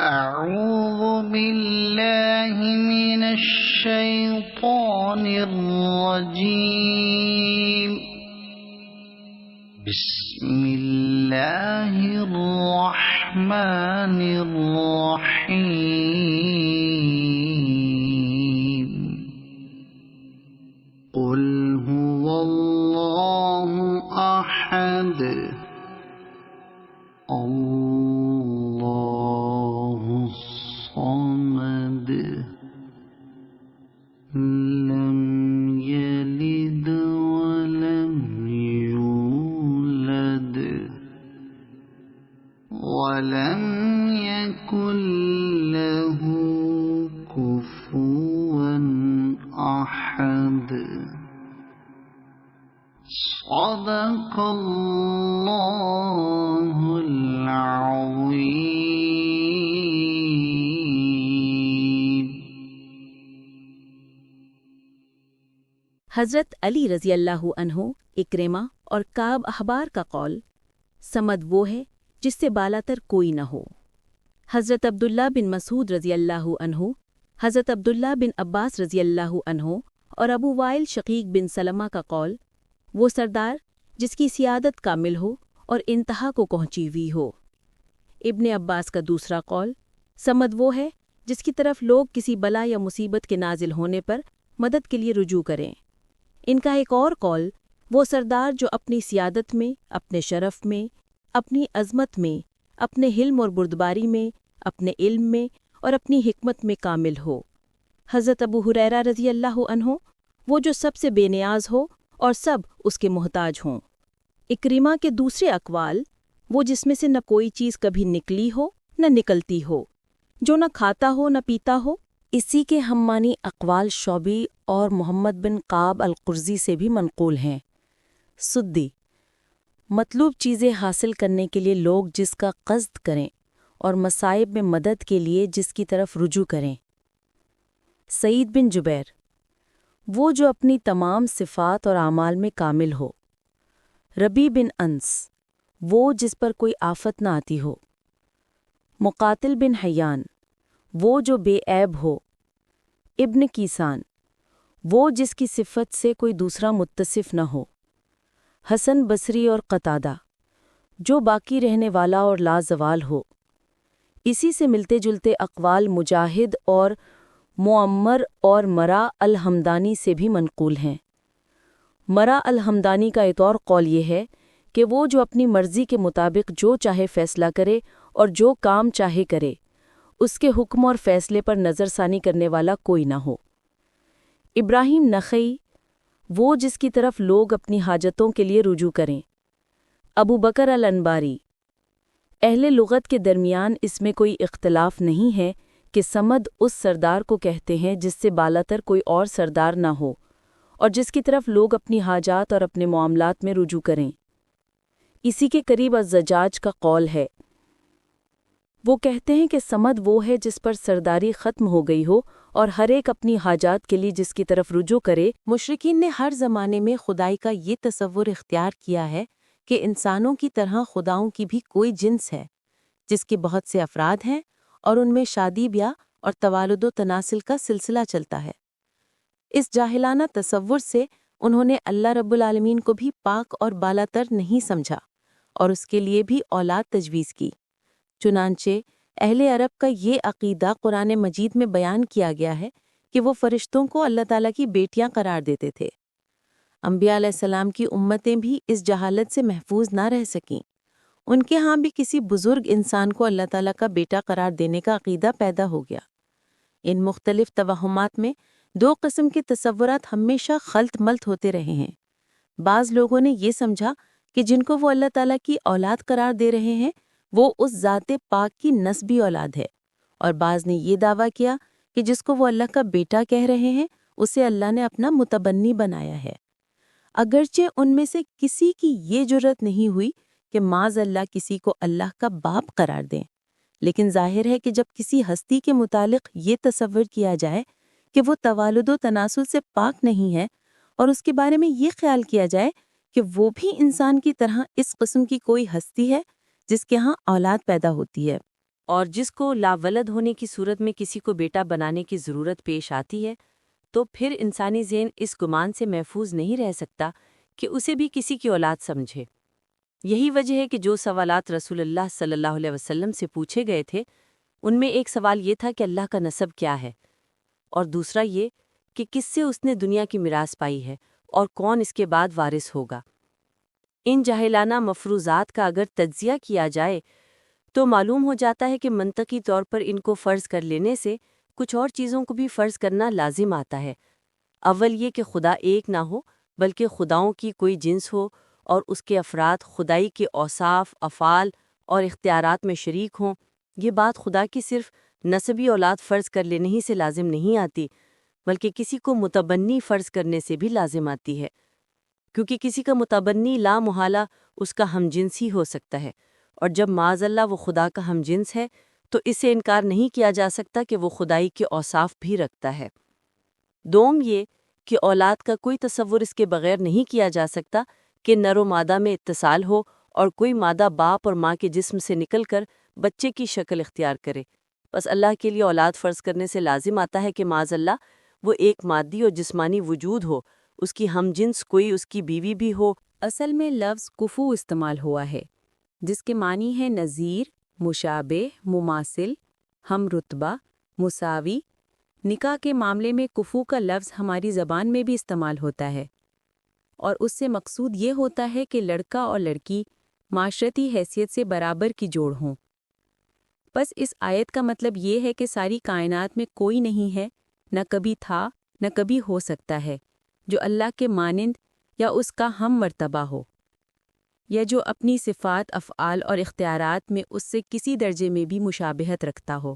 أعوذ بالله من الشيطان الرجيم. بسم الله الرحمن الرحيم. قل هو الله أحد الله الصمد لم يلد ولم يولد ولم يكن له كفوا أحد. صدق اللہ العظیم. حضرت علی رضی اللہ عنہ، اکرمہ اور کعب احبار کا قول، صمد وہ ہے جس سے بالاتر کوئی نہ ہو. حضرت عبداللہ بن مسعود رضی اللہ عنہ، حضرت عبداللہ بن عباس رضی اللہ عنہ اور ابو وائل شقیق بن سلمہ کا قول، وہ سردار جس کی سیادت کامل ہو اور انتہا کو پہنچی ہوئی ہو. ابن عباس کا دوسرا قول، صمد وہ ہے جس کی طرف لوگ کسی بلا یا مصیبت کے نازل ہونے پر مدد کے لیے رجوع کریں. ان کا ایک اور قول، وہ سردار جو اپنی سیادت میں، اپنے شرف میں، اپنی عظمت میں، اپنے حلم اور بردباری میں، اپنے علم میں اور اپنی حکمت میں کامل ہو. حضرت ابو ہریرہ رضی اللہ عنہ، وہ جو سب سے بے نیاز ہو اور سب اس کے محتاج ہوں. اکرمہ کے دوسرے اقوال، وہ جس میں سے نہ کوئی چیز کبھی نکلی ہو نہ نکلتی ہو، جو نہ کھاتا ہو نہ پیتا ہو. اسی کے ہم معنی اقوال شعبی اور محمد بن قعب القرظی سے بھی منقول ہیں. سدی، مطلوب چیزیں حاصل کرنے کے لیے لوگ جس کا قصد کریں اور مصائب میں مدد کے لیے جس کی طرف رجوع کریں. سعید بن جبیر، وہ جو اپنی تمام صفات اور اعمال میں کامل ہو. ربی بن انس، وہ جس پر کوئی آفت نہ آتی ہو. مقاتل بن حیان، وہ جو بے عیب ہو. ابن کیسان، وہ جس کی صفت سے کوئی دوسرا متصف نہ ہو. حسن بصری اور قتادہ، جو باقی رہنے والا اور لازوال ہو. اسی سے ملتے جلتے اقوال مجاہد اور معمر اور مرا الحمدانی سے بھی منقول ہیں. مرا الحمدانی کا ایک اور قول یہ ہے کہ وہ جو اپنی مرضی کے مطابق جو چاہے فیصلہ کرے اور جو کام چاہے کرے، اس کے حکم اور فیصلے پر نظر ثانی کرنے والا کوئی نہ ہو. ابراہیم نخعی، وہ جس کی طرف لوگ اپنی حاجتوں کے لیے رجوع کریں. ابو بکر الانباری، اہل لغت کے درمیان اس میں کوئی اختلاف نہیں ہے کہ صمد اس سردار کو کہتے ہیں جس سے بالاتر کوئی اور سردار نہ ہو اور جس کی طرف لوگ اپنی حاجات اور اپنے معاملات میں رجوع کریں. اسی کے قریب الزجاج کا قول ہے، وہ کہتے ہیں کہ صمد وہ ہے جس پر سرداری ختم ہو گئی ہو اور ہر ایک اپنی حاجات کے لیے جس کی طرف رجوع کرے. مشرکین نے ہر زمانے میں خدائی کا یہ تصور اختیار کیا ہے کہ انسانوں کی طرح خداؤں کی بھی کوئی جنس ہے جس کے بہت سے افراد ہیں اور ان میں شادی بیاہ اور توالد و تناسل کا سلسلہ چلتا ہے. اس جاہلانہ تصور سے انہوں نے اللہ رب العالمین کو بھی پاک اور بالاتر نہیں سمجھا اور اس کے لیے بھی اولاد تجویز کی. چنانچہ اہل عرب کا یہ عقیدہ قرآن مجید میں بیان کیا گیا ہے کہ وہ فرشتوں کو اللہ تعالیٰ کی بیٹیاں قرار دیتے تھے. انبیاء علیہ السلام کی امتیں بھی اس جہالت سے محفوظ نہ رہ سکیں. ان کے ہاں بھی کسی بزرگ انسان کو اللہ تعالیٰ کا بیٹا قرار دینے کا عقیدہ پیدا ہو گیا. ان مختلف توہمات میں دو قسم کے تصورات ہمیشہ خلط ملط ہوتے رہے ہیں. بعض لوگوں نے یہ سمجھا کہ جن کو وہ اللہ تعالیٰ کی اولاد قرار دے رہے ہیں وہ اس ذات پاک کی نسبی اولاد ہے، اور بعض نے یہ دعویٰ کیا کہ جس کو وہ اللہ کا بیٹا کہہ رہے ہیں اسے اللہ نے اپنا متبنی بنایا ہے. اگرچہ ان میں سے کسی کی یہ جرت نہیں ہوئی کہ معاذ اللہ کسی کو اللہ کا باپ قرار دیں، لیکن ظاہر ہے کہ جب کسی ہستی کے متعلق یہ تصور کیا جائے کہ وہ توالد و تناسل سے پاک نہیں ہے، اور اس کے بارے میں یہ خیال کیا جائے کہ وہ بھی انسان کی طرح اس قسم کی کوئی ہستی ہے جس کے ہاں اولاد پیدا ہوتی ہے، اور جس کو لاولد ہونے کی صورت میں کسی کو بیٹا بنانے کی ضرورت پیش آتی ہے تو پھر انسانی ذہن اس گمان سے محفوظ نہیں رہ سکتا کہ اسے بھی کسی کی اولاد سمجھے۔ یہی وجہ ہے کہ جو سوالات رسول اللہ صلی اللہ علیہ وسلم سے پوچھے گئے تھے ان میں ایک سوال یہ تھا کہ اللہ کا نسب کیا ہے، اور دوسرا یہ کہ کس سے اس نے دنیا کی میراث پائی ہے اور کون اس کے بعد وارث ہوگا۔ ان جاہلانہ مفروضات کا اگر تجزیہ کیا جائے تو معلوم ہو جاتا ہے کہ منطقی طور پر ان کو فرض کر لینے سے کچھ اور چیزوں کو بھی فرض کرنا لازم آتا ہے۔ اول یہ کہ خدا ایک نہ ہو بلکہ خداؤں کی کوئی جنس ہو اور اس کے افراد خدائی کے اوصاف، افعال اور اختیارات میں شریک ہوں۔ یہ بات خدا کی صرف نسبی اولاد فرض کر لینے ہی سے لازم نہیں آتی بلکہ کسی کو متبنی فرض کرنے سے بھی لازم آتی ہے، کیونکہ کسی کا متبنی لا محالہ اس کا ہم جنس ہی ہو سکتا ہے، اور جب معاذ اللہ وہ خدا کا ہم جنس ہے تو اس سے انکار نہیں کیا جا سکتا کہ وہ خدائی کے اوصاف بھی رکھتا ہے۔ دوم یہ کہ اولاد کا کوئی تصور اس کے بغیر نہیں کیا جا سکتا کہ نر و مادہ میں اتصال ہو اور کوئی مادہ باپ اور ماں کے جسم سے نکل کر بچے کی شکل اختیار کرے۔ بس اللہ کے لیے اولاد فرض کرنے سے لازم آتا ہے کہ معاذ اللہ وہ ایک مادی اور جسمانی وجود ہو، اس کی ہم جنس کوئی اس کی بیوی بھی ہو۔ اصل میں لفظ کفو استعمال ہوا ہے جس کے معنی ہے نظیر، مشابہ، مماثل، ہم رتبہ، مساوی۔ نکاح کے معاملے میں کفو کا لفظ ہماری زبان میں بھی استعمال ہوتا ہے، اور اس سے مقصود یہ ہوتا ہے کہ لڑکا اور لڑکی معاشرتی حیثیت سے برابر کی جوڑ ہوں۔ بس اس آیت کا مطلب یہ ہے کہ ساری کائنات میں کوئی نہیں ہے، نہ کبھی تھا، نہ کبھی ہو سکتا ہے، جو اللہ کے مانند یا اس کا ہم مرتبہ ہو، یا جو اپنی صفات، افعال اور اختیارات میں اس سے کسی درجے میں بھی مشابہت رکھتا ہو۔